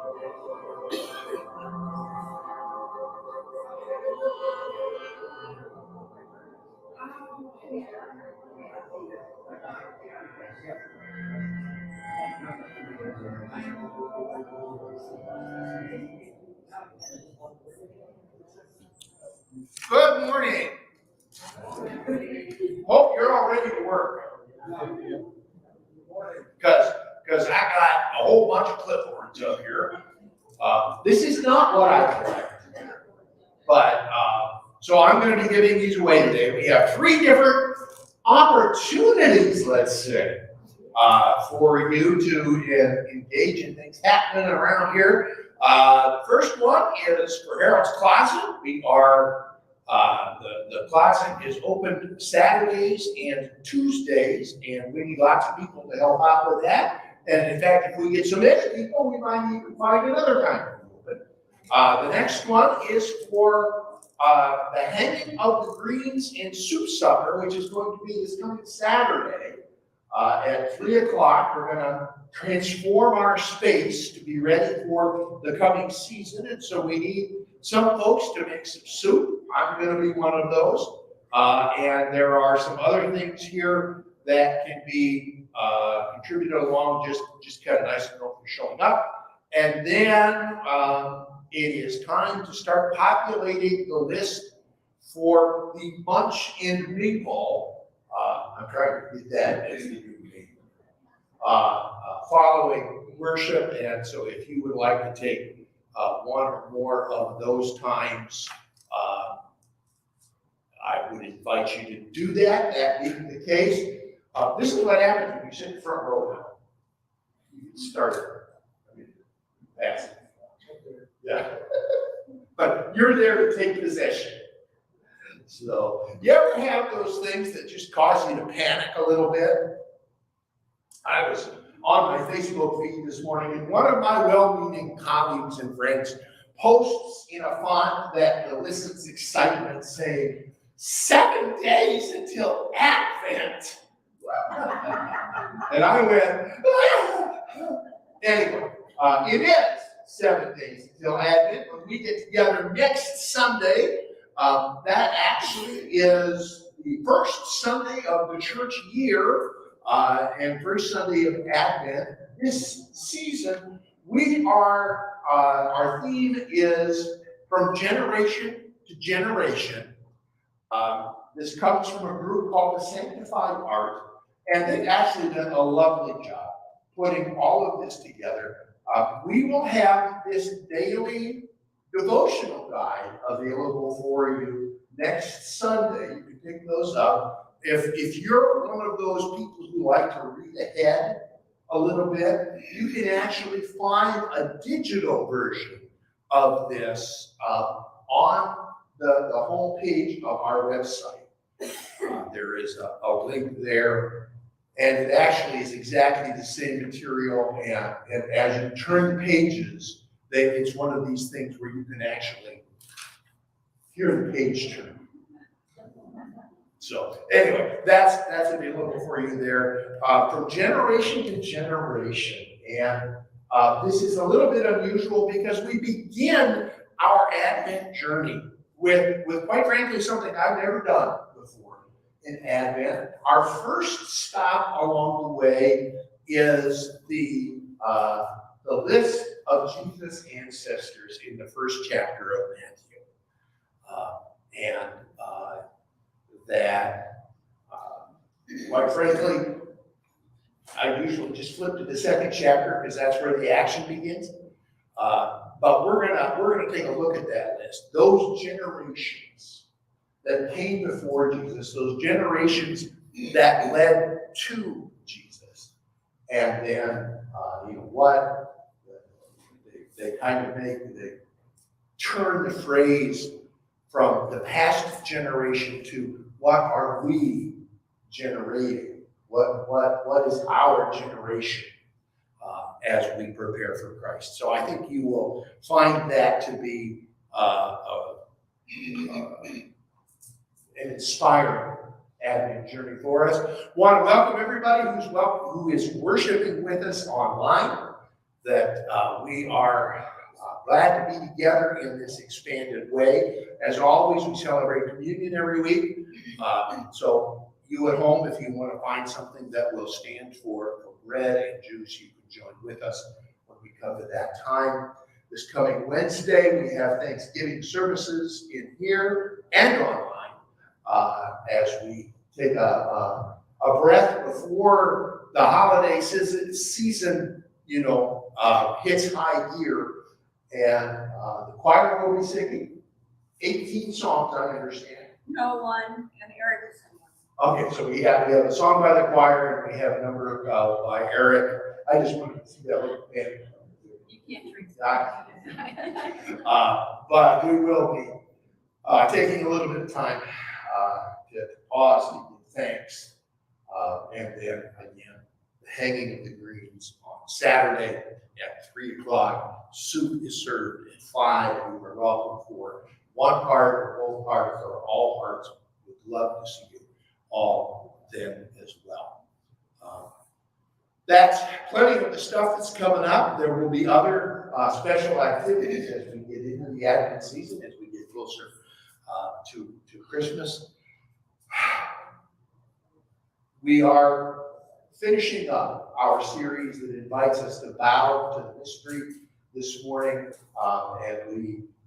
Good morning. Hope you're all ready to work. Because I got a whole bunch of clipboards up here. This is not what I collected, but so I'm going to be giving these away today. We have 3 different opportunities, let's say, for you to engage in things happening around here. The first one is for Harold's Closet. We are the closet is open Saturdays and Tuesdays, and we need lots of people to help out with that. And in fact, if we get some extra people, we might even find another time to open. The next one is for the hanging of the greens and soup supper, which is going to be this coming Saturday at 3 o'clock. We're going to transform our space to be ready for the coming season, and so we need some folks to make some soup. I'm going to be one of those. And there are some other things here that can be contributed along, just kind of nice and for showing up. And then it is time to start populating the list for the Munch and Meatball. I'm trying to get that as the following worship. And so if you would like to take one or more of those times, I would invite you to do that. That being the case, this is what happens when you sit in the front row now. You can start. Pass it. Yeah. But you're there to take possession. So, you ever have those things that just cause you to panic a little bit? I was on my Facebook feed this morning, and one of my well-meaning colleagues and friends posts in a font that elicits excitement saying, 7 days until Advent. And I went, anyway, it is 7 days until Advent. When we get together next Sunday, that actually is the first Sunday of the church year and first Sunday of Advent. This season, we are, our theme is from generation to generation. This comes from a group called the Sanctified Art, and they've actually done a lovely job putting all of this together. We will have this daily devotional guide available for you next Sunday. You can pick those up. If you're one of those people who like to read ahead a little bit, you can actually find a digital version of this on the home page of our website. There is a link there, and it actually is exactly the same material, and as you turn the pages, it's one of these things where you can actually hear the page turn. So anyway, that's available for you there from generation to generation. And this is a little bit unusual because we begin our Advent journey with quite frankly, something I've never done before in Advent. Our first stop along the way is the list of Jesus' ancestors in the first chapter of Matthew. Quite frankly, I usually just flip to the second chapter because that's where the action begins. But we're gonna take a look at that list. Those generations that came before Jesus, those generations that led to Jesus, and then you know what? They kind of they turn the phrase from the past generation to what are we generating? What is our generation as we prepare for Christ? So I think you will find that to be an inspiring Advent journey for us. Want to welcome everybody who is worshiping with us online. that we are glad to be together in this expanded way. As always, we celebrate communion every week. So you at home, if you want to find something that will stand for bread and juice, you can join with us when we come to that time. This coming Wednesday, we have Thanksgiving services in here and online as we take a breath before the holiday season, hits high gear. And the choir will be singing 18 songs, I understand. No one, and Eric is singing. Okay, so we have a song by the choir, and we have a number by Eric. I just wanted to see that little band. You can't drink. But we will be taking a little bit of time to pause and give thanks. And then again, the hanging of the greens on Saturday at 3 o'clock. Soup is served at 5. You are welcome for one part or both parts or all parts. We'd love to see you all then as well. That's plenty of the stuff that's coming up. There will be other special activities as we get into the Advent season, as we get closer to Christmas. We are finishing up our series that invites us to bow to the mystery this morning, and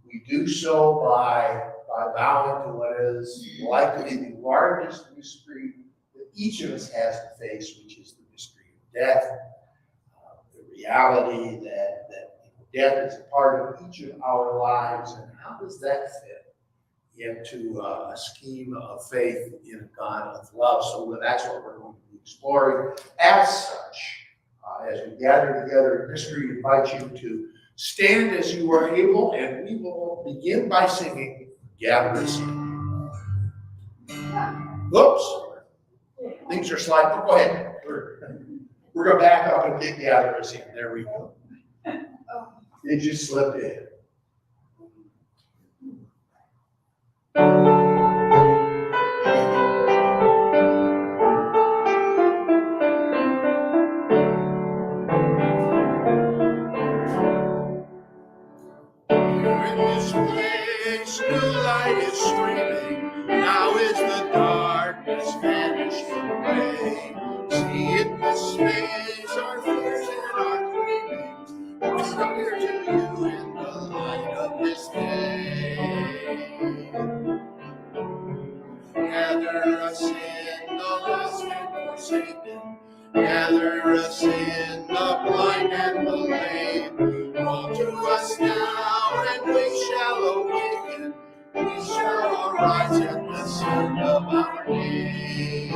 we do so by bowing to what is likely the largest mystery that each of us has to face, which is the mystery of death, the reality that death is a part of each of our lives, and how does that fit into a scheme of faith in a God of love. So that's what we're going to be exploring. As such, as we gather together in mystery, I invite you to stand as you are able, and we will begin by singing Gather Us In. Whoops. Things are sliding. Go ahead. We're going to back up and get Gather Us In. There we go. It just slipped in. New light is streaming, now is the darkness vanished away. See in the space our fears and our dreamings, clear to you in the light of this day. Gather us in the lost and forsaken, gather us in the blind and the lame. Call to us now and we shall awaken, we shall arise in the sound of our name.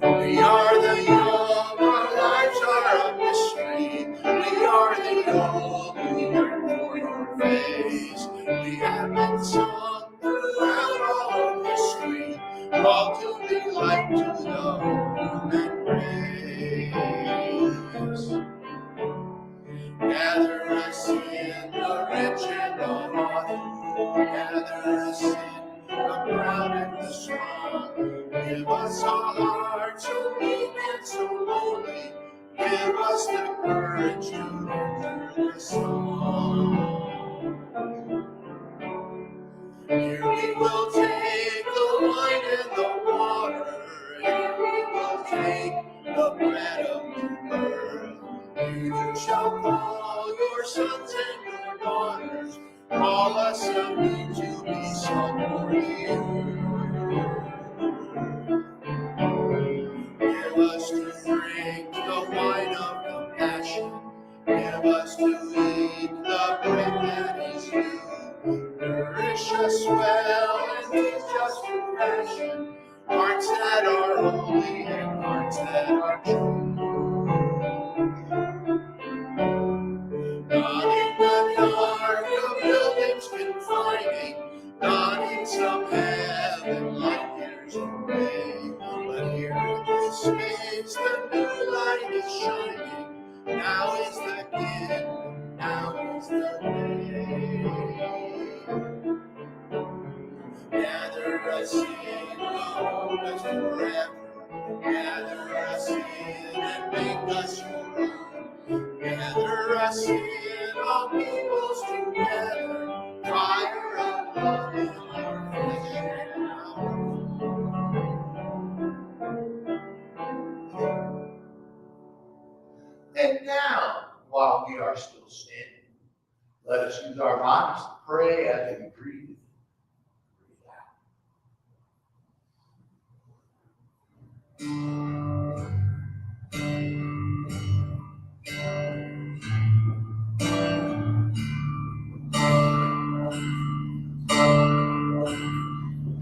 We are the young, our lives are a mystery. We are the old, we yearn for your face. We have been sung throughout all of history, called to be light to the human race. Gather us in the rich and the haughty, gather us in the proud and the strong. Give us a heart so meek and so lowly, give us the courage to learn the song. Here we will take the wine and the water, here we will take the bread of new birth. You shall call your sons and your daughters, call us anew to be salt for you. Give us to drink the wine of compassion, give us to eat the bread that is you. Nourish us well and teach us compassion, hearts that are holy and hearts that are true. Not in the dark of buildings confining, not in some heaven like there's no way, but here in this space the new light is shining. Now is the gift, now is the day. Gather us in, the hope is forever. Gather us in and make us your own. Gather us in, all peoples together. Fire of love in our flesh and our. And now, while we are still standing, let us use our bodies to pray as we breathe.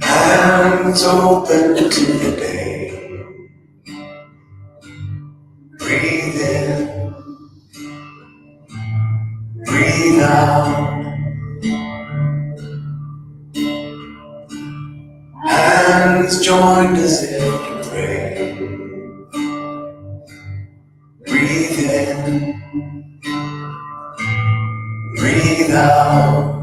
Hands open to the day. Breathe in, breathe out. Hands joined as if to pray. Breathe in, breathe out.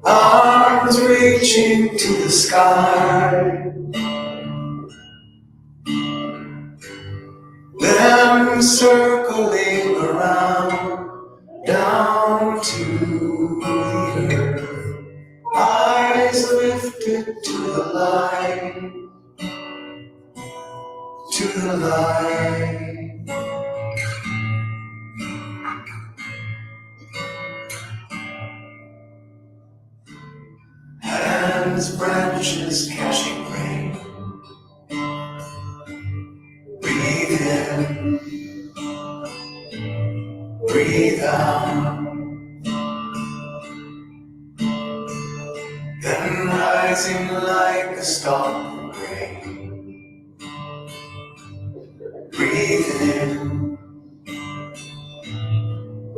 Arms reaching to the sky. Them circling around, down to the earth. Eyes lifted to the light, to the light. Hands, branches catching rain. Breathe in, breathe out. Then rising like a storm of rain. Breathe in,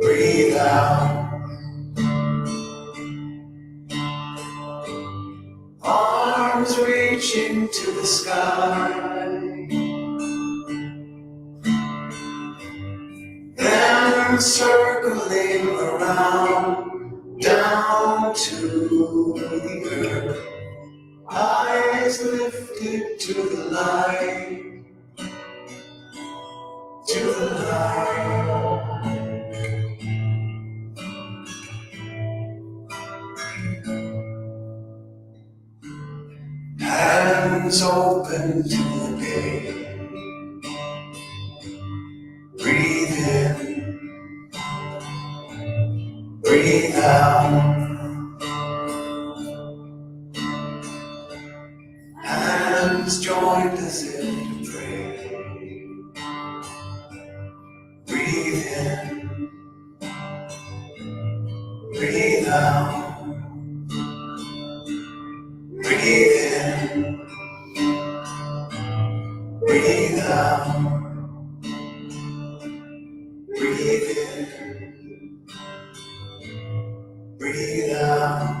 breathe out. Arms reaching to the sky. Then circling around, down to the earth. Eyes lifted to the light, to the light. Hands open to the day. Breathe in, breathe out. Hands joined as if to pray. Breathe in, breathe out. Breathe in, breathe out. Breathe in, breathe out.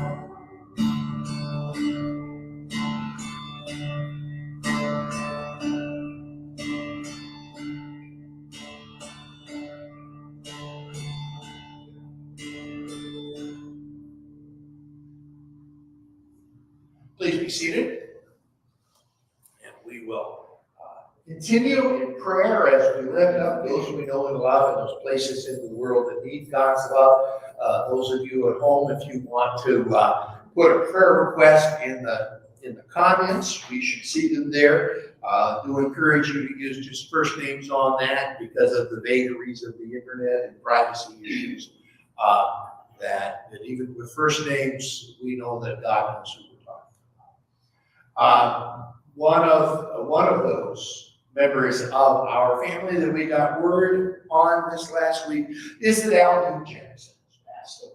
Please be seated. And we will continue in prayer as we lift up those we know and love in those places in the world that need God's love. Those of you at home, if you want to put a prayer request in the comments, we should see them there. Do encourage you to use just first names on that because of the vagaries of the internet and privacy issues. That even with first names, we know that God knows who we're talking about. One of those members of our family that we got word on this last week is that Al Jensen has passed away.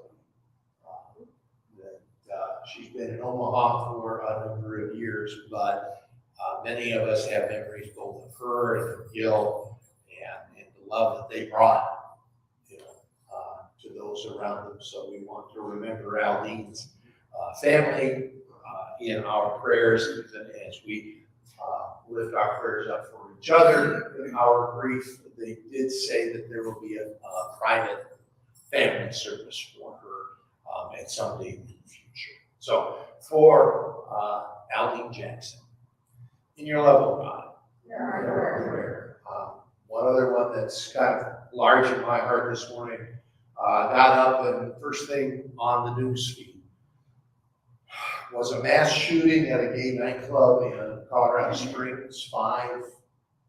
She's been in Omaha for a number of years, but many of us have memories both of her and Gil and the love that they brought, to those around them. So we want to remember Aldean's family in our prayers, even as we lift our prayers up for each other in our grief. They did say that there will be a private family service for her at some date in the future. So for Aldine Jackson, in your level of God. One other one that's kind of large in my heart this morning, got up and first thing on the news feed was a mass shooting at a gay nightclub in Colorado Springs. 5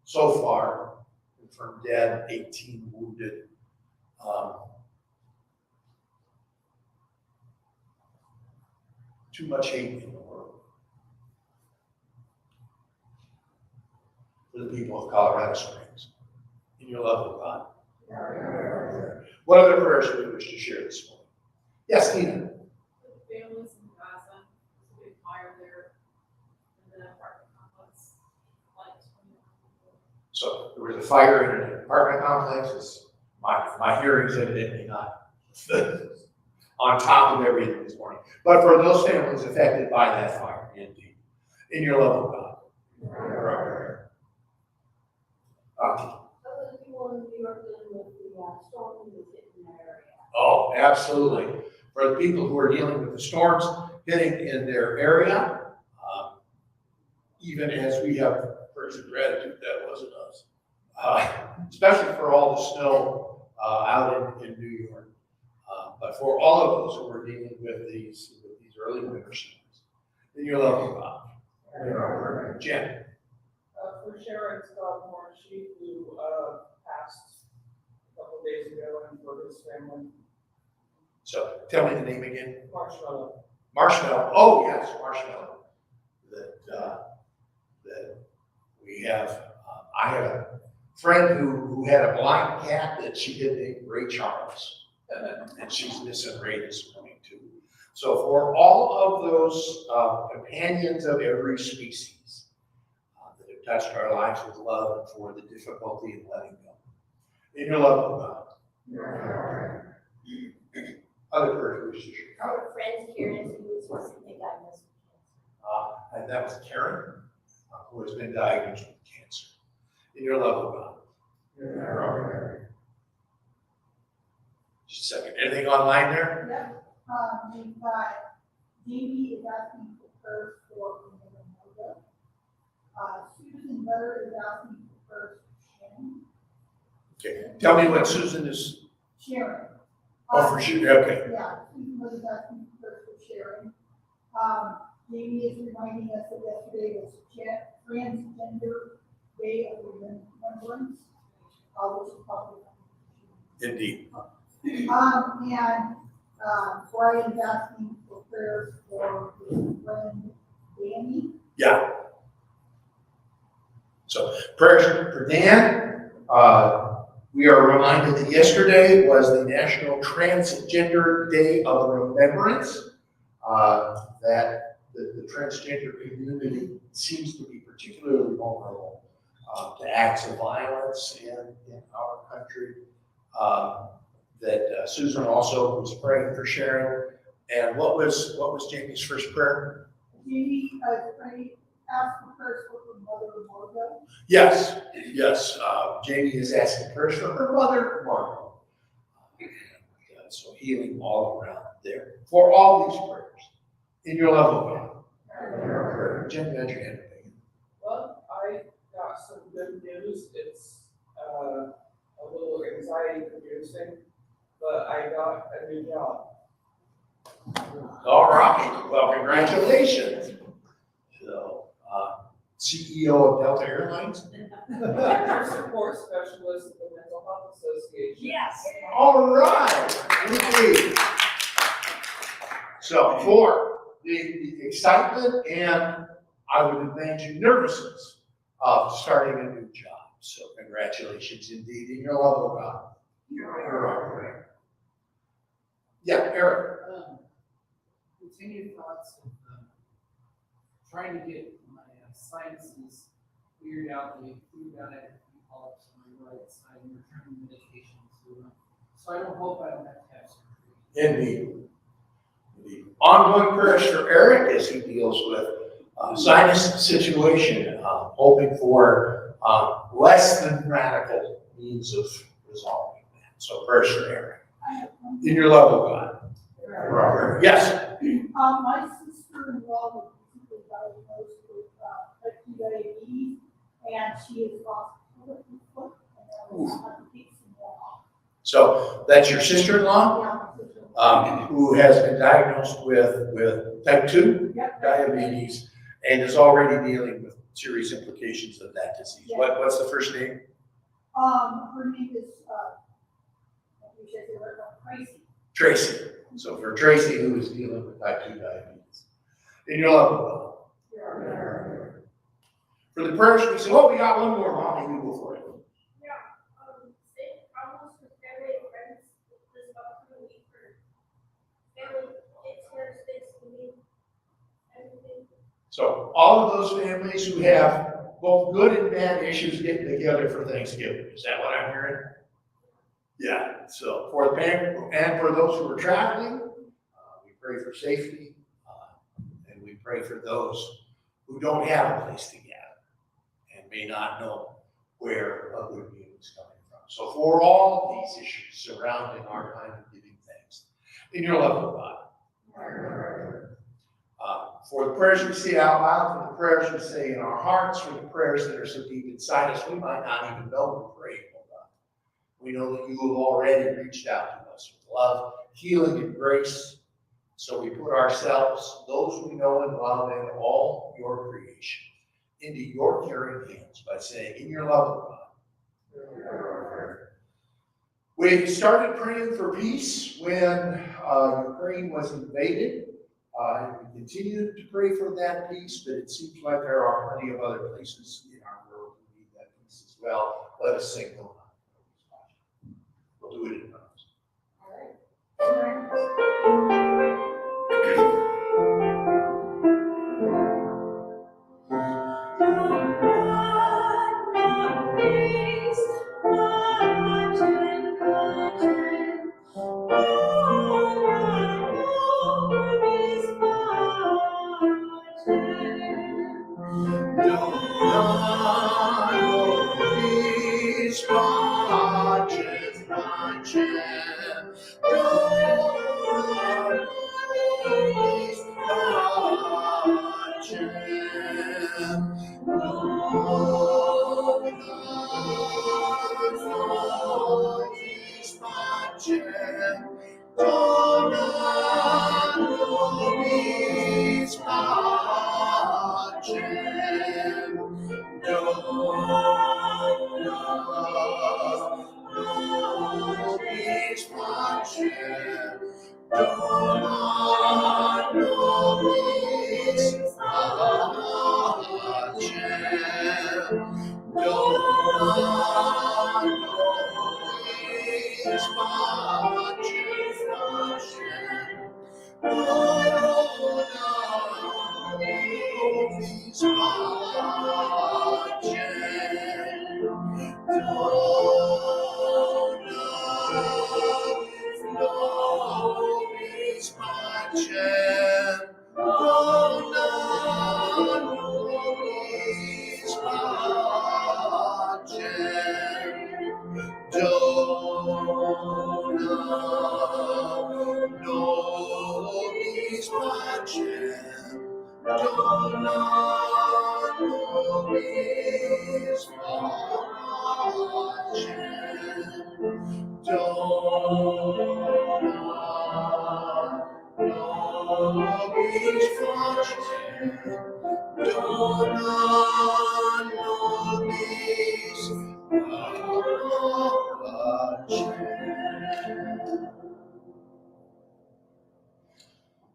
so far confirmed dead, 18 wounded. Too much hate in the world for the people of Colorado Springs. In your love of God. What other prayers do we wish to share this morning? Yes, Tina. The families in Gaza, there's a big fire there in the apartment complex. Like 21 people. So there was a fire in an apartment complex. My hearing said it may not. On top of everything this morning. But for those families affected by that fire, indeed. In your love of God. Other people in New York dealing with the storm that was hitting their area. Oh, absolutely. For the people who are dealing with the storms hitting in their area, even as we have prayers of gratitude, that wasn't us. Especially for all the snow out in New York. But for all of those who are dealing with these early winter storms, in your love of God. Jen. For Sharon Scott-Moore, she who passed a couple days ago, and for his family, So tell me the name again. Marshmallow. Marshmallow. Oh, yes, Marshmallow. That we have. I have a friend who had a blind cat that she had named Ray Charles. And she's missing Ray this morning too. So for all of those companions of every species that have touched our lives with love and for the difficulty in letting go. In your love of God. Other prayers we should share. Our friend Karen, who was recently diagnosed with And that was Karen, who has been diagnosed with cancer. In your love of God. Just a second. Anything online there? Yep, we've got, Jamie is asking for prayers for Moga. Susan Butter is asking for prayers for Sharon. Okay. Tell me what Susan is. Sharon. Oh, for sure. Okay. Yeah, Susan Butter is asking for prayers for Sharon. Jamie is reminding us that yesterday was Transgender Day of Remembrance, which is probably. Indeed. And Brian's asking for prayers for his friend Danny. Yeah. So prayers for Dan. We are reminded that yesterday was the National Transgender Day of Remembrance. That the transgender community seems to be particularly vulnerable to acts of violence in our country. That Susan also was praying for Sharon. And what was Jamie's first prayer? Jamie asked for prayers for her mother, Margo. Yes. Jamie is asking prayers for her mother, Margo. So healing all around there. For all these prayers, in your love of God. Jen, you had your hand up again. Well, I got some good news. It's a little anxiety producing, but I got a new job. All right. Well, congratulations. So, CEO of Delta Airlines. Mental support specialist at the Mental Health Association. Yes. All right. Indeed. So for the excitement and I would imagine nervousness of starting a new job. So congratulations indeed in your love of God. Yeah, Eric. Continued thoughts of trying to get my sinuses cleared out. They cleared out everything polyps on my right side and returning medication to them. So I don't hope I don't have to have surgery. Indeed. Ongoing prayers for Eric as he deals with sinus situation, hoping for less than radical means of resolving that. So prayers for Eric. In your love of God. Yes. My sister-in-law was recently diagnosed with, type 2 diabetes, and she has lost her foot, and now we have to take some more off. So that's your sister-in-law, Yeah, my sister-in-law. who has been diagnosed with type 2 Yep. diabetes and is already dealing with serious implications of that disease. What's the first name? Her name is, you should say her name, Tracy. Tracy. So for Tracy, who is dealing with type 2 diabetes. And you'll love her. For the prayers, we say, oh, we got one more, Mommy, we go for it. Same problems with family and friends, this upcoming week for family, kids, parents, Thanksgiving, everything. So all of those families who have both good and bad issues getting together for Thanksgiving. Is that what I'm hearing? Yeah, so for the parent and for those who are traveling, we pray for safety, and we pray for those who don't have a place to gather and may not know where a good meal is coming from. So for all these issues surrounding our time of giving thanks, in your love of God. For the prayers we say out loud, for the prayers we say in our hearts, for the prayers that are so deep inside us, we might not even know we're praying, oh God. We know that you have already reached out to us with love, healing, and grace. So we put ourselves, those we know and love, and all your creation, into your caring hands by saying, in your love, oh God. We started praying for peace when Ukraine was invaded. And we continue to pray for that peace, but it seems like there are plenty of other places in our world who need that peace as well. Let us sing no. We'll do it in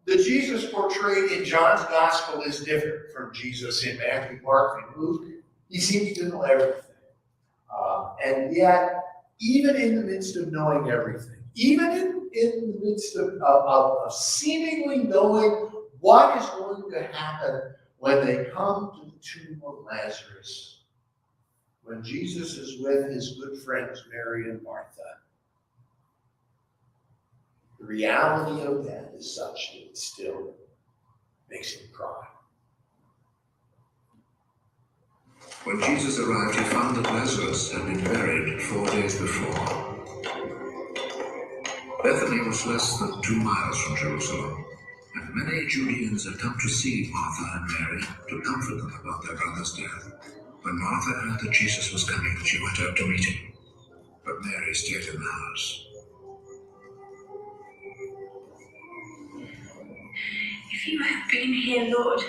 The Jesus portrayed in John's Gospel is different from Jesus in Matthew, Mark, and Luke. He seems to know everything. And yet, even in the midst of knowing everything, even in the midst of seemingly knowing what is going to happen when they come to the tomb of Lazarus, when Jesus is with his good friends Mary and Martha, the reality of that is such that it still makes him cry. When Jesus arrived, he found that Lazarus had been buried 4 days before. Bethany was less than 2 miles from Jerusalem, and and many Judeans had come to see Martha and Mary to comfort them about their brother's death. When Martha heard that Jesus was coming, she went out to meet him, but Mary stayed in the house. If you had been here, Lord,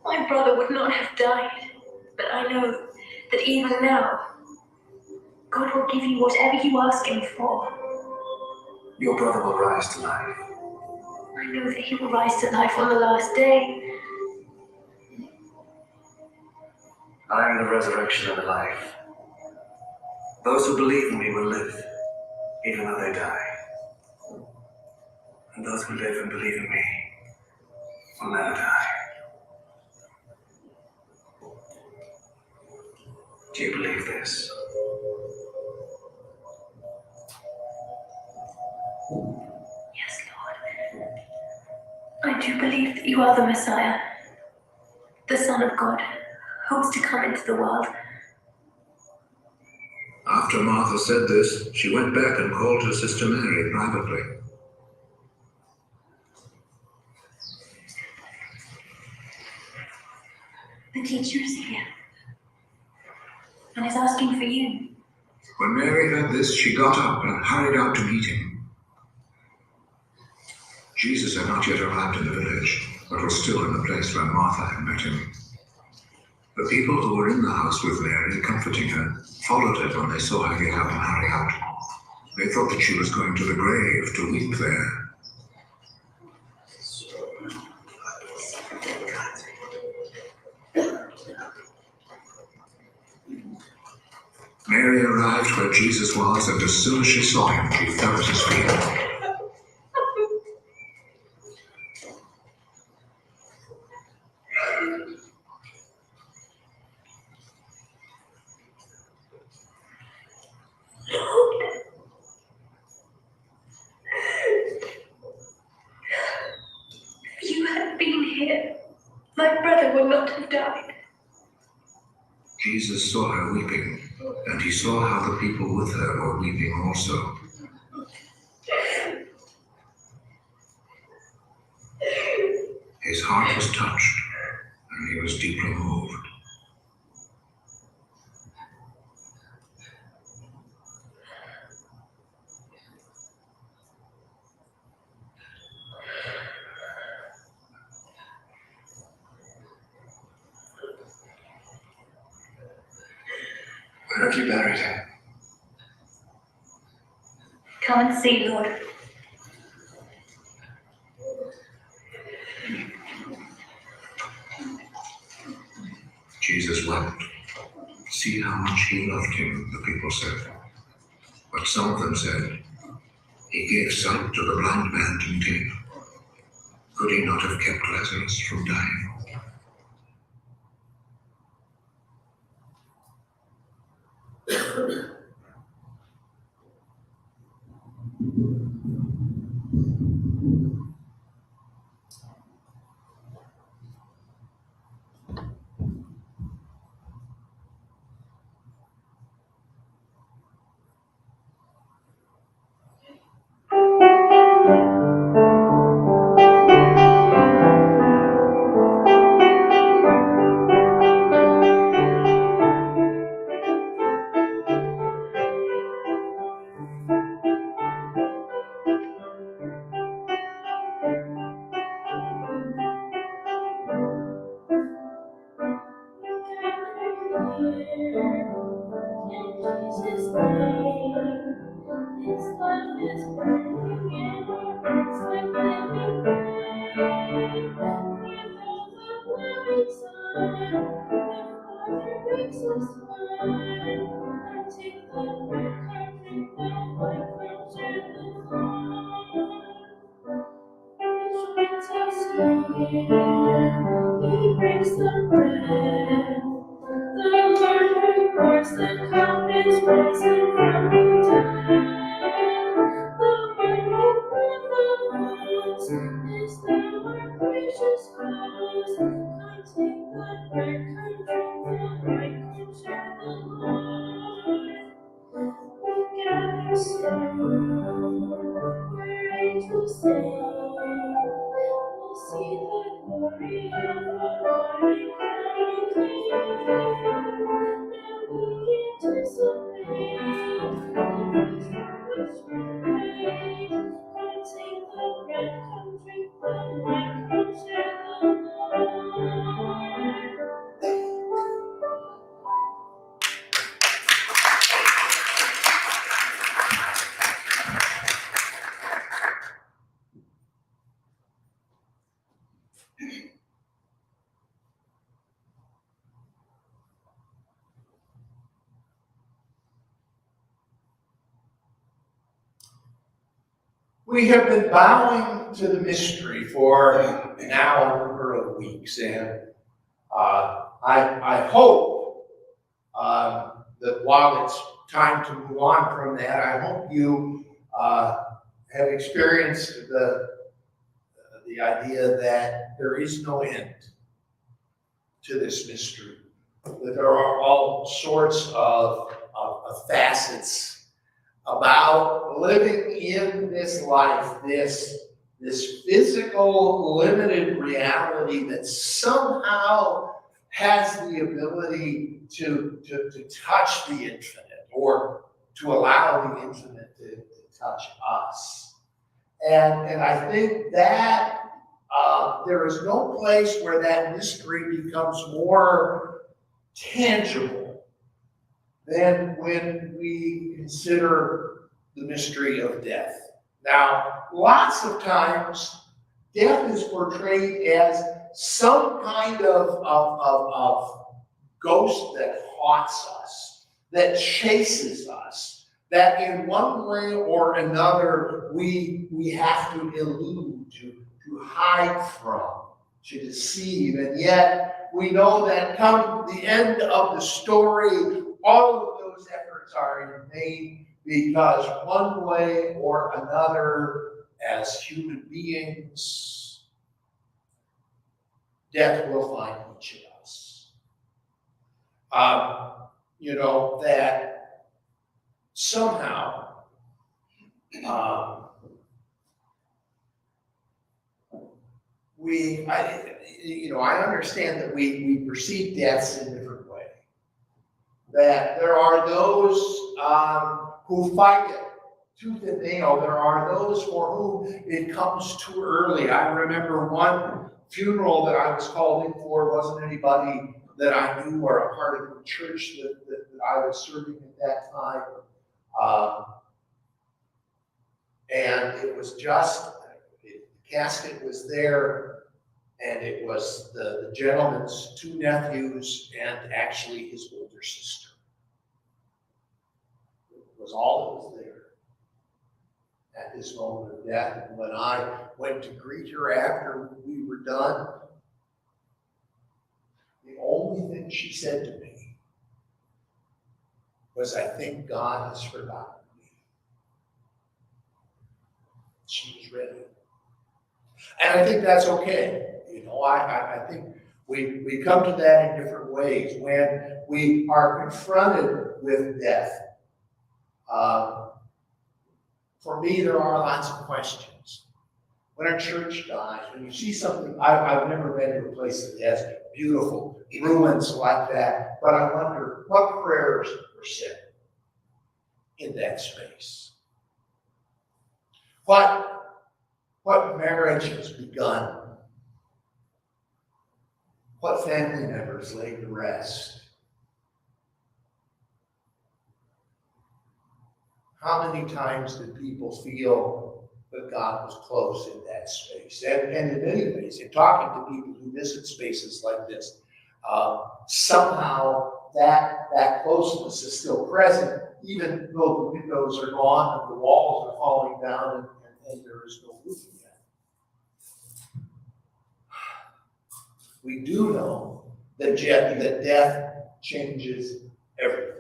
my brother would not have died. But I know that even now, God will give you whatever you ask him for. Your brother will rise to life. I know that he will rise to life on the last day. I am the resurrection and the life. Those who believe in me will live, even though they die. And those who live and believe in me will never die. Do you believe this? Yes, Lord. I do believe that you are the Messiah, the Son of God, who was to come into the world. After Martha said this, she went back and called her sister Mary privately. The teacher is here and is asking for you. When Mary heard this, she got up and hurried out to meet him. Jesus had not yet arrived in the village, but was still in the place where Martha had met him. The people who were in the house with Mary, comforting her, followed her when they saw her get up and hurry out. They thought that she was going to the grave to weep there. Mary arrived where Jesus was, and as soon as she saw him, she fell at his feet. If you had been here, my brother would not have died. Jesus saw her weeping, and he saw how the people with her were weeping also. His heart was touched, and he was deeply moved. Where have you buried him? Come and see, Lord. Jesus wept. See how much he loved him, the people said. But some of them said, he gave sight to the blind man to live. Could he not have kept Lazarus from dying? He breaks the bread. The Lord who pours the cup is risen from the dead. The one who brought the cross is now our gracious cause. Come take the bread, come drink the wine, come share the Lord. We gather still where angels sing. free of ordinary calamity. Now we anticipate the voice for which we pray. Come take the bread, come drink the wine, come share the Lord. We have been bowing to the mystery for now a number of weeks, and I hope that while it's time to move on from that, I hope you have experienced the idea that there is no end to this mystery, that there are all sorts of facets about living in this life, this physical, limited reality that somehow has the ability to touch the infinite, or to allow the infinite to touch us. And I think that there is no place where that mystery becomes more tangible than when we consider the mystery of death. Now, lots of times, death is portrayed as some kind of ghost that haunts us, that chases us, that in one way or another we have to elude, to hide from, to deceive. And yet, we know that come the end of the story, all of those efforts are in vain, because one way or another, as human beings, death will find each of us. That somehow I understand that we perceive deaths in different ways. That there are those who fight it tooth and nail. There are those for whom it comes too early. I remember one funeral that I was called in for wasn't anybody that I knew or a part of the church that I was serving at that time. And it was just, the casket was there, and it was the gentleman's two nephews and actually his older sister. It was all that was there at this moment of death. And when I went to greet her after we were done, the only thing she said to me was, "I think God has forgotten me." She was ready. And I think that's okay. I think we come to that in different ways. When we are confronted with death, for me, there are lots of questions. When a church dies, when you see something, I've never been to a place that has beautiful ruins like that, but I wonder what prayers were said in that space. What marriage has begun? What family members laid to rest? How many times did people feel that God was close in that space? And in many ways, in talking to people who visit spaces like this, somehow that closeness is still present, even though the windows are gone and the walls are falling down and there is no roof yet. We do know that death changes everything.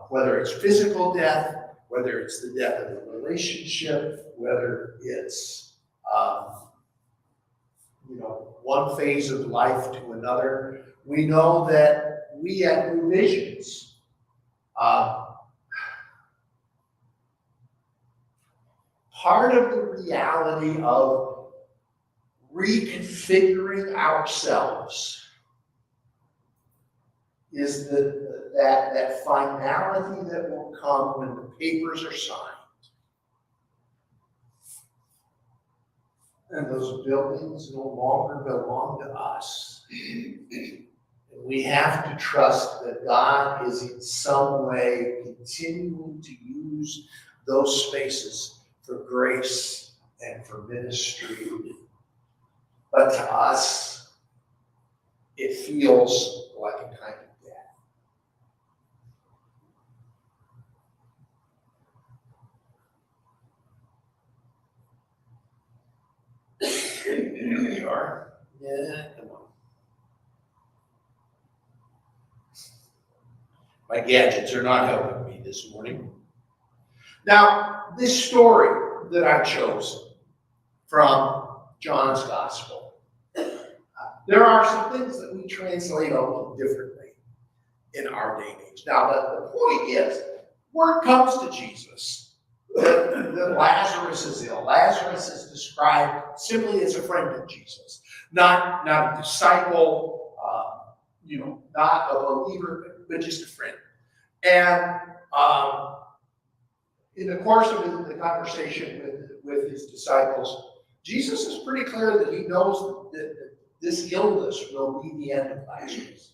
Whether it's physical death, whether it's the death of a relationship, whether it's one phase of life to another, we know that we at New Visions part of the reality of reconfiguring ourselves is that finality that will come when the papers are signed. And those buildings no longer belong to us. And we have to trust that God is in some way continuing to use those spaces for grace and for ministry. But to us, it feels like a kind of death. Here we are. Yeah, come on. My gadgets are not helping me this morning. Now, this story that I chose from John's Gospel, there are some things that we translate a little differently in our day and age. Now, the point is, word comes to Jesus that Lazarus is ill. Lazarus is described simply as a friend of Jesus, not a disciple, not a believer, but just a friend. And in the course of the conversation with his disciples, Jesus is pretty clear that he knows that this illness will be the end of Lazarus.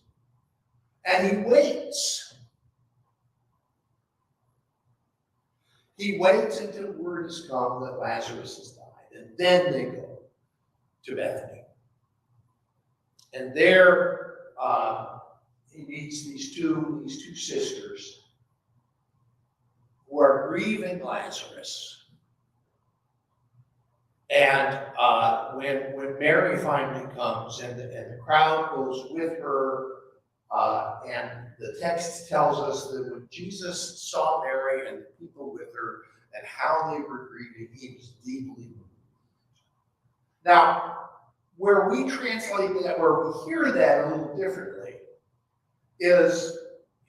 And he waits. He waits until word has come that Lazarus has died. And then they go to Bethany. And there he meets these two sisters who are grieving Lazarus. And when Mary finally comes and the crowd goes with her, and the text tells us that when Jesus saw Mary and the people with her and how they were grieving, he was deeply moved. Now, where we translate that, where we hear that a little differently, is,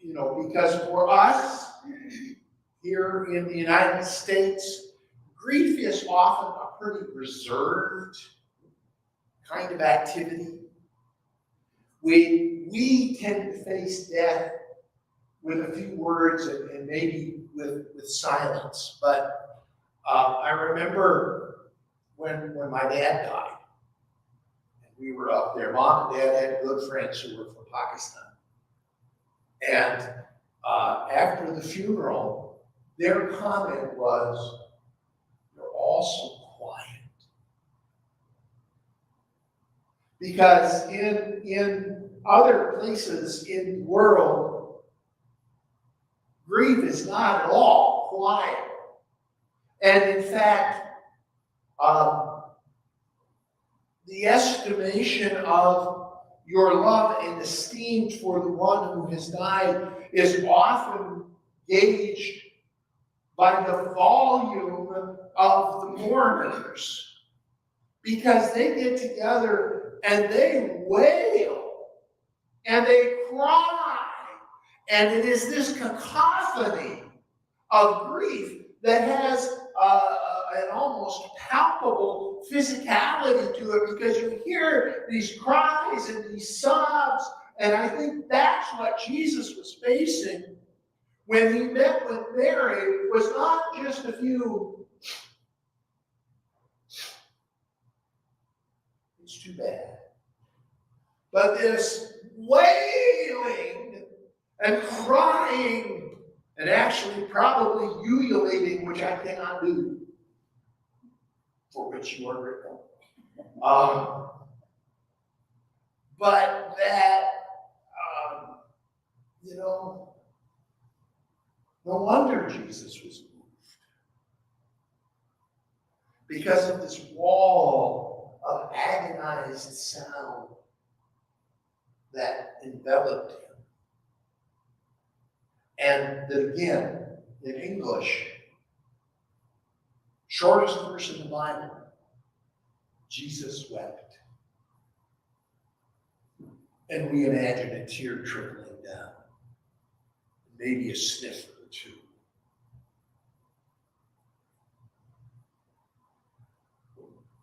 because for us here in the United States, grief is often a pretty reserved kind of activity. We tend to face death with a few words and maybe with silence. But I remember when my dad died, and we were up there. Mom and Dad had good friends who were from Pakistan. And after the funeral, their comment was, "You're all so quiet." Because in other places in the world, grief is not at all quiet. And in fact, the estimation of your love and esteem for the one who has died is often gauged by the volume of the mourners, because they get together and they wail and they cry, and it is this cacophony of grief that has an almost palpable physicality to it, because you hear these cries and these sobs, and I think that's what Jesus was facing when he met with Mary, was not just a few, "It's too bad," but this wailing and crying, and actually probably ululating, which I cannot do, for which you are grateful. But that, no wonder Jesus was moved, because of this wall of agonized sound that enveloped him. And that, again, in English, shortest verse in the Bible, Jesus wept. And we imagine a tear trickling down, maybe a sniff or two.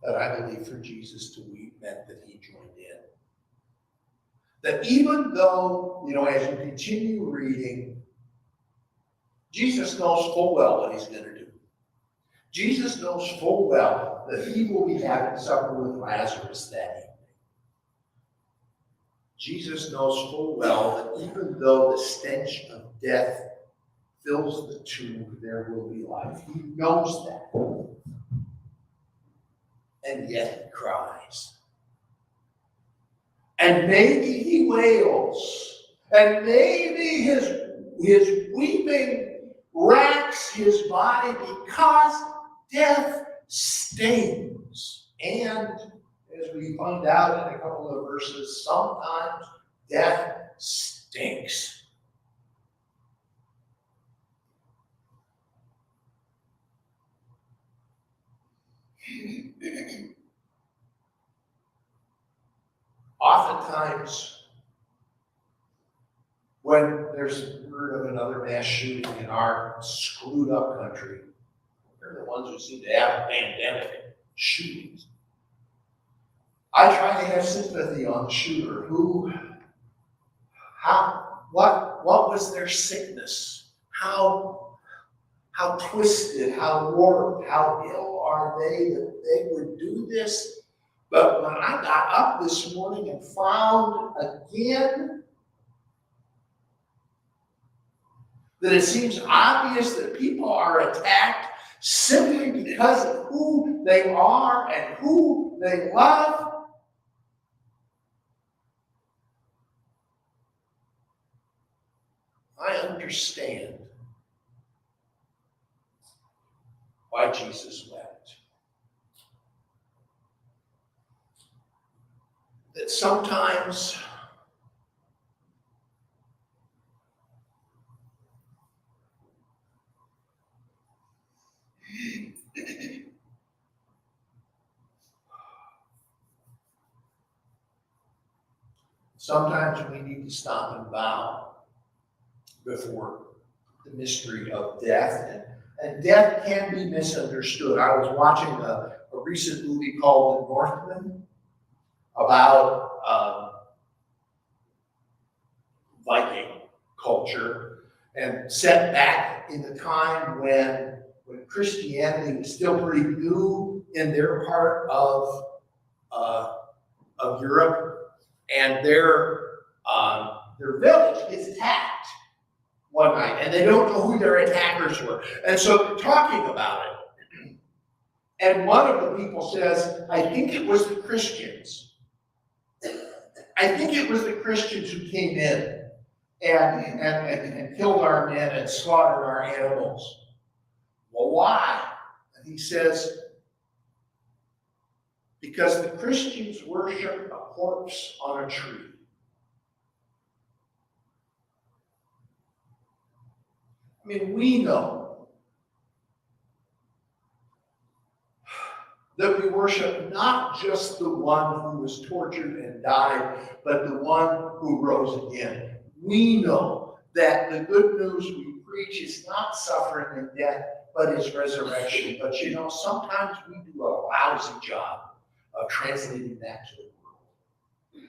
that I believe for Jesus to weep meant that he joined in. That even though, as you continue reading, Jesus knows full well what he's going to do. Jesus knows full well that he will be having supper with Lazarus that evening. Jesus knows full well that even though the stench of death fills the tomb, there will be life. He knows that. And yet he cries. And maybe he wails. And maybe his weeping racks his body because death stings. And as we find out in a couple of verses, sometimes death stinks. Oftentimes, when there's word of another mass shooting in our screwed up country, they're the ones who seem to have a pandemic shootings. I try to have sympathy on the shooter what was their sickness? How twisted, how warped, how ill are they that they would do this? But when I got up this morning and found again that it seems obvious that people are attacked simply because of who they are and who they love, I understand why Jesus wept. That sometimes we need to stop and bow before the mystery of death. And death can be misunderstood. I was watching a recent movie called The Northman about Viking culture and set back in the time when Christianity was still pretty new in their part of Europe, and their village gets attacked one night, and they don't know who their attackers were. And so they're talking about it. And one of the people says, I think it was the Christians. I think it was the Christians who came in and killed our men and slaughtered our animals. Well, why? And he says, because the Christians worship a corpse on a tree. I mean, we know that we worship not just the one who was tortured and died, but the one who rose again. We know that the good news we preach is not suffering and death, but is resurrection. But sometimes we do a lousy job of translating that to the world.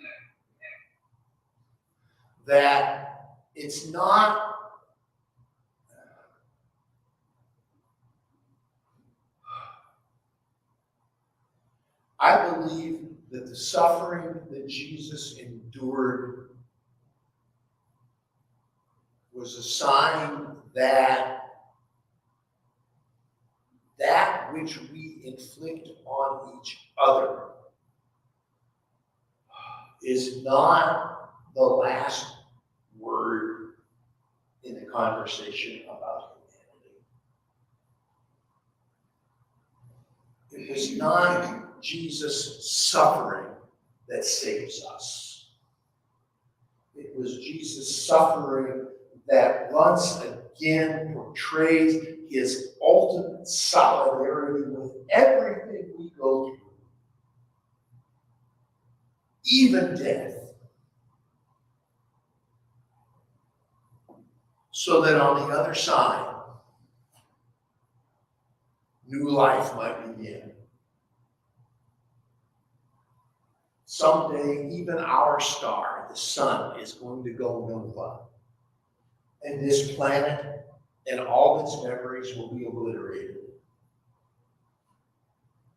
That it's not I believe that the suffering that Jesus endured was a sign that which we inflict on each other is not the last word in the conversation about humanity. It was not Jesus' suffering that saves us. It was Jesus' suffering that once again portrays his ultimate solidarity with everything we go through, even death, so that on the other side, new life might begin. someday even our star, the sun, is going to go nova. And this planet and all its memories will be obliterated.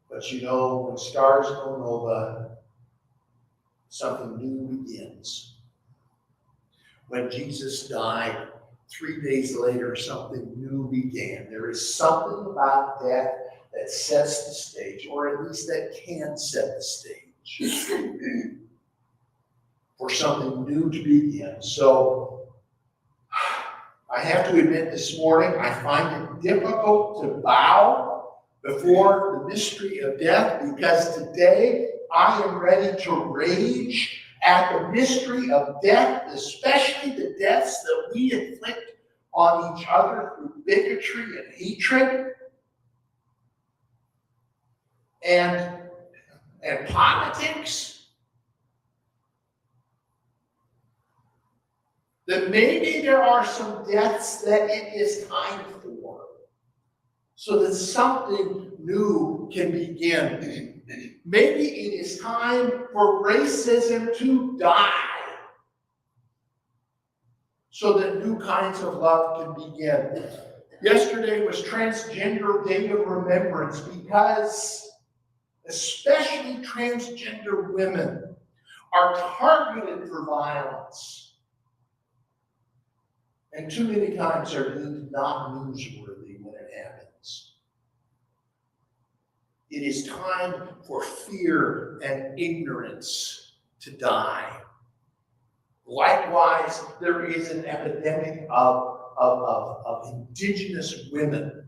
But you know, when stars go nova, something new begins. When Jesus died, 3 days later, something new began. There is something about death that sets the stage, or at least that can set the stage for something new to begin. So I have to admit this morning, I find it difficult to bow before the mystery of death, because today I am ready to rage at the mystery of death, especially the deaths that we inflict on each other through bigotry and hatred and politics. That maybe there are some deaths that it is time for, so that something new can begin. Maybe it is time for racism to die, so that new kinds of love can begin. Yesterday was Transgender Day of Remembrance, because especially transgender women are targeted for violence. And too many times are deemed not newsworthy when it happens. It is time for fear and ignorance to die. Likewise, there is an epidemic of indigenous women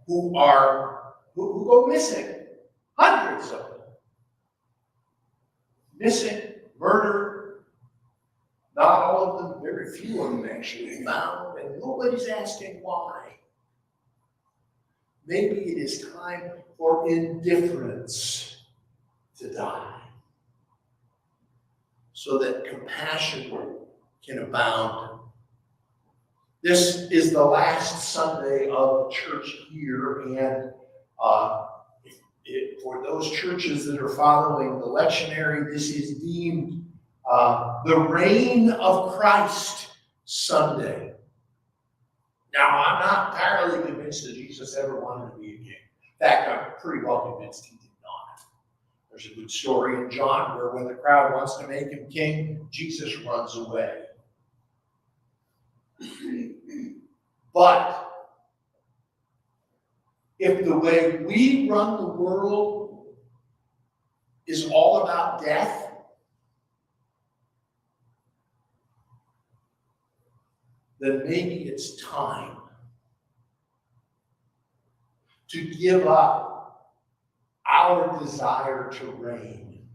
who go missing. Hundreds of them. Missing, murdered. Not all of them, very few of them actually found, and nobody's asking why. Maybe it is time for indifference to die, so that compassion can abound. This is the last Sunday of the church year, and for those churches that are following the lectionary, this is deemed the Reign of Christ Sunday. Now, I'm not entirely convinced that Jesus ever wanted to be a king. In fact, I'm pretty well convinced he did not. There's a good story in John where when the crowd wants to make him king, Jesus runs away. But if the way we run the world is all about death, then maybe it's time to give up our desire to reign.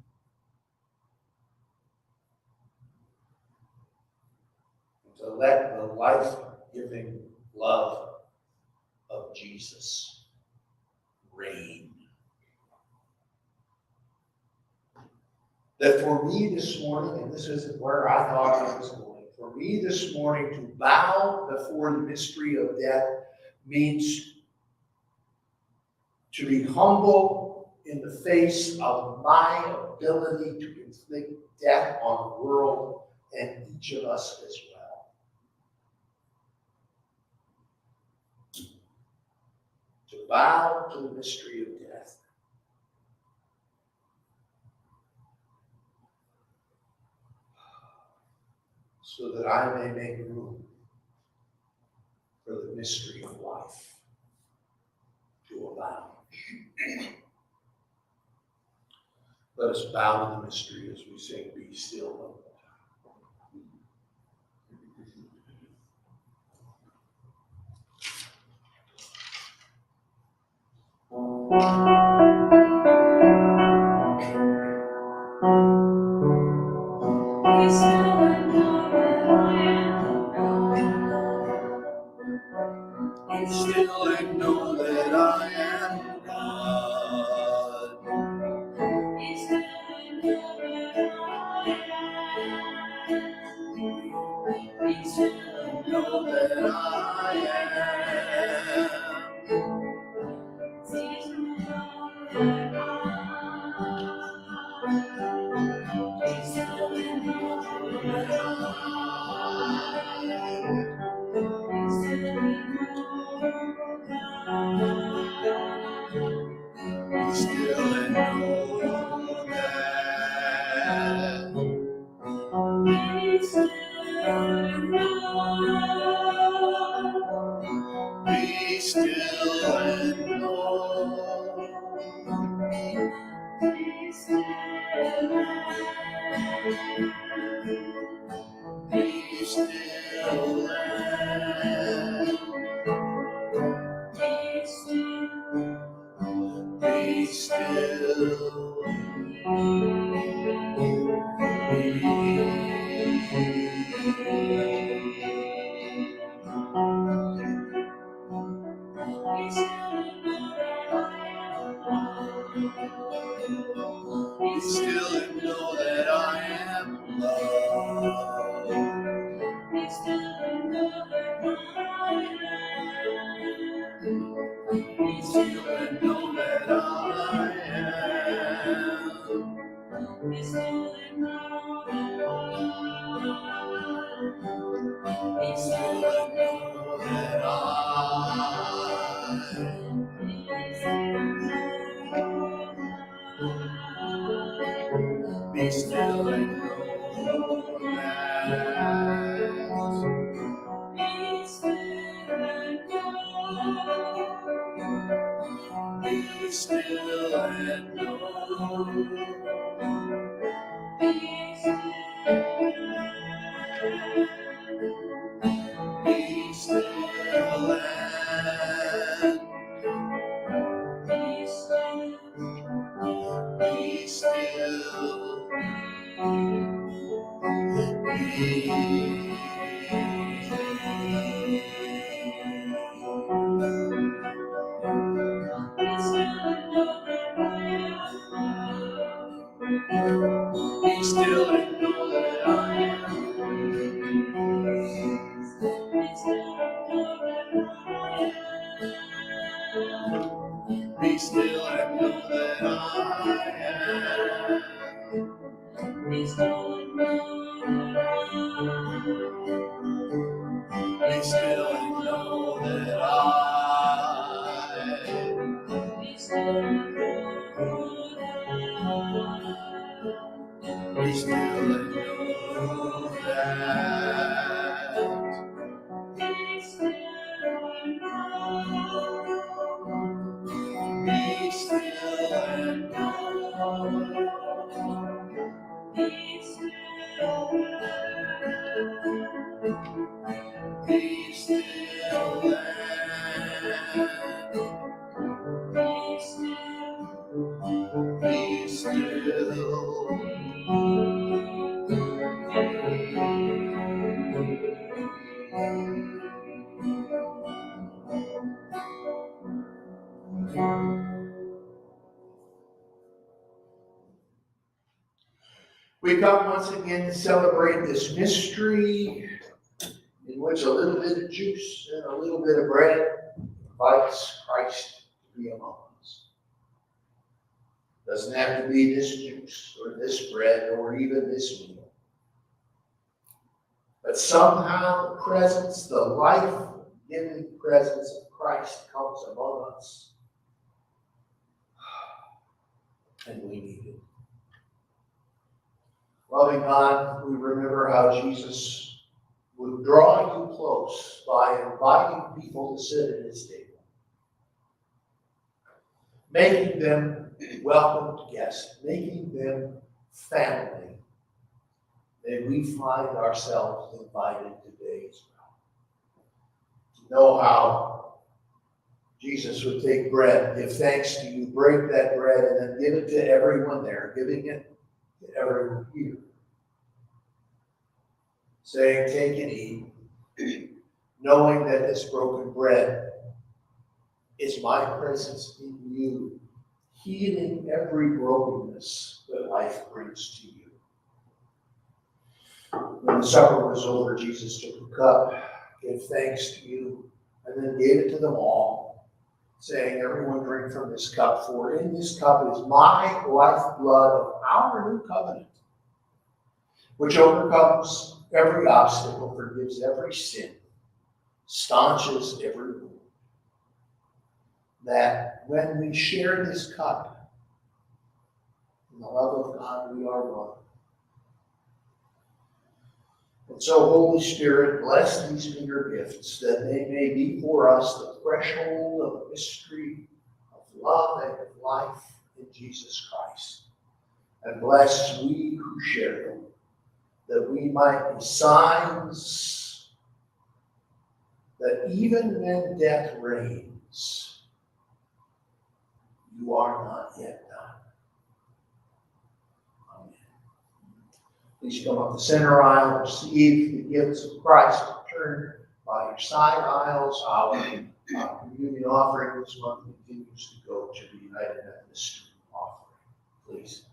To let the life-giving love of Jesus reign. That for me this morning, and this isn't where I thought I was going, for me this morning to bow before the mystery of death means to be humble in the face of my ability to inflict death on the world and each of us as well. To bow to the mystery of death. So that I may make room for the mystery of life to abound. Let us bow to the mystery as we sing, Be Still. Be still and know that I am God. Be still and know that I am God. Be still and know that I am. Be still and know that I am. Cease to know that I am. still. Be still and know that I am loved. Be still and know that I am. Be still and know that I am. Be still and know that I am. Be still and know that Be still and know that. Be still and know. Be still and know. Be still. Be still and be still. Be still and know that I am. Be still and know that I am. Be still and know Be still and know that I Be still and know Be still and know that. Be still and know. Be still and know. Be still. Be still and be still. We come once again to celebrate this mystery in which a little bit of juice and a little bit of bread invites Christ to be among us. Doesn't have to be this juice or this bread or even this meal. But somehow the presence, the life-giving presence of Christ comes among us. And we need it. Loving God, we remember how Jesus would draw you close by inviting people to sit at his table, making them welcomed guests, making them family. May we find ourselves invited today as well. To know how Jesus would take bread, give thanks to you, break that bread, and then give it to everyone there, giving it to everyone here. Saying, take and eat, knowing that this broken bread is my presence in you, healing every brokenness that life brings to you. When the supper was over, Jesus took a cup, gave thanks to you, and then gave it to them all, saying, everyone drink from this cup, for in this cup is my lifeblood of our new covenant, which overcomes every obstacle, forgives every sin, staunches every wound. That when we share this cup, in the love of God, we are one. And so, Holy Spirit, bless these meager gifts, that they may be for us the threshold of the mystery of love and of life in Jesus Christ. And bless we who share them, that we might be signs that even when death reigns, you you are not yet done. Amen. Please come up the center aisle, receive the gifts of Christ, turn by your side aisles. Our communion offering this month continues to go to the United Methodist offering. Please.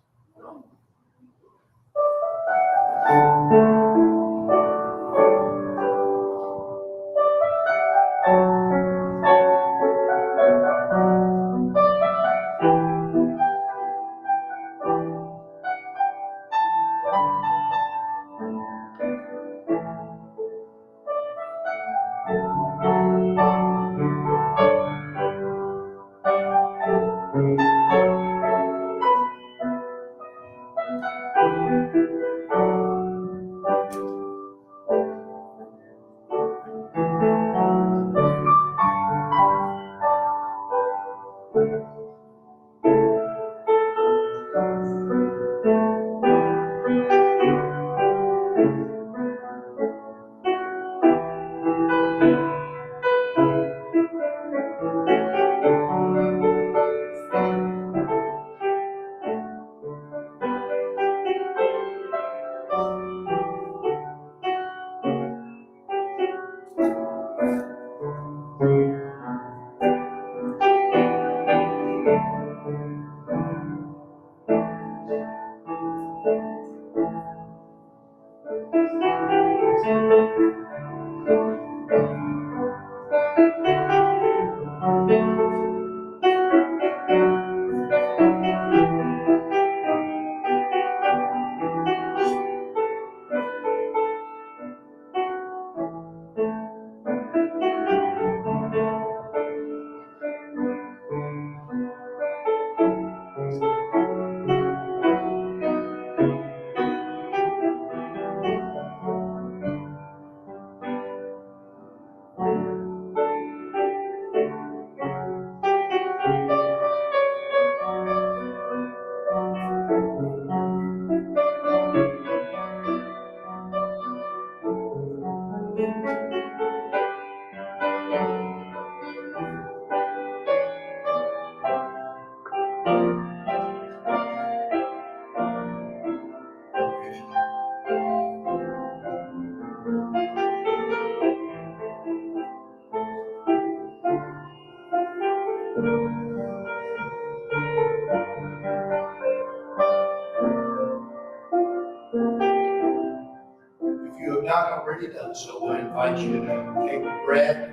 If you have not already done so, I invite you to take the bread,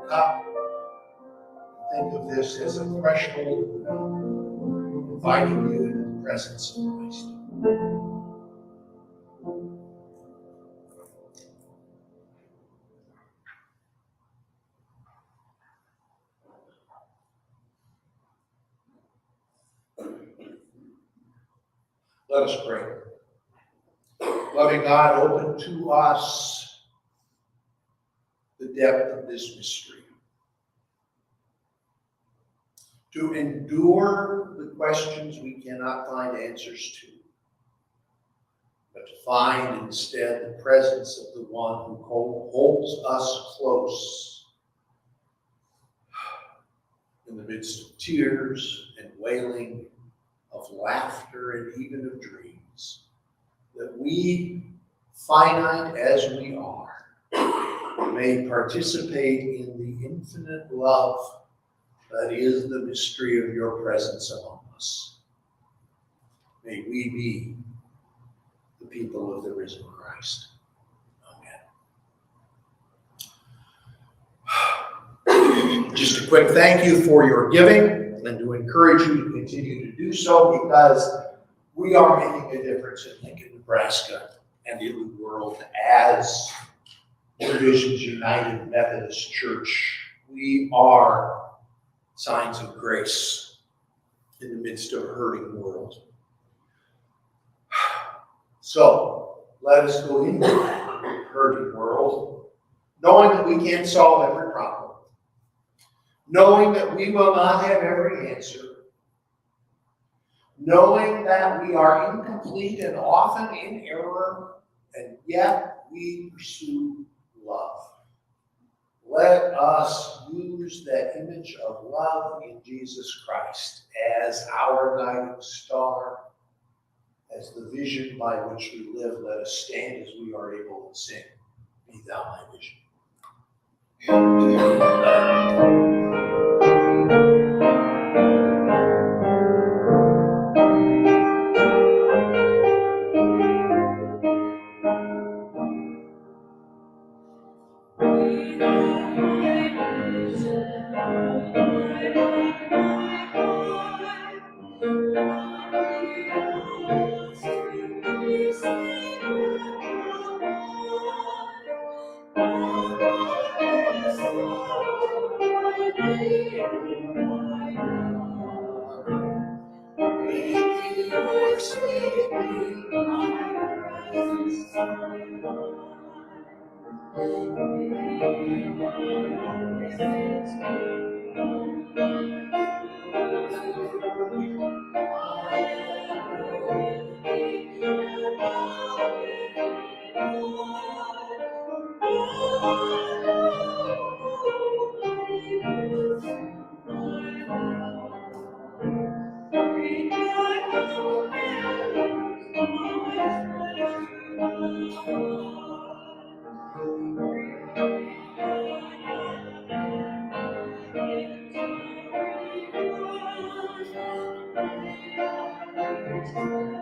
cup, think of this as a threshold inviting you into the presence of Christ. Let us pray. Loving God, open to us the depth of this mystery. To endure the questions we cannot find answers to, but to find instead the presence of the one who holds us close in the midst of tears and wailing, of laughter and even of dreams, that we, finite as we are, may participate in the infinite love that is the mystery of your presence among us. May we be the people of the risen Christ. Amen. Just a quick thank you for your giving, and to encourage you to continue to do so, because we are making a difference in Lincoln, Nebraska, and in the world as New Visions United Methodist Church. We are signs of grace in the midst of a hurting world. So let us go into that hurting world, knowing that we can't solve every problem, knowing that we will not have every answer, knowing that we are incomplete and often in error, and yet we pursue love. Let us use that image of love in Jesus Christ as our guiding star, as the vision by which we live, let us stand as we are able to sing, Be Thou My Vision. Thank you.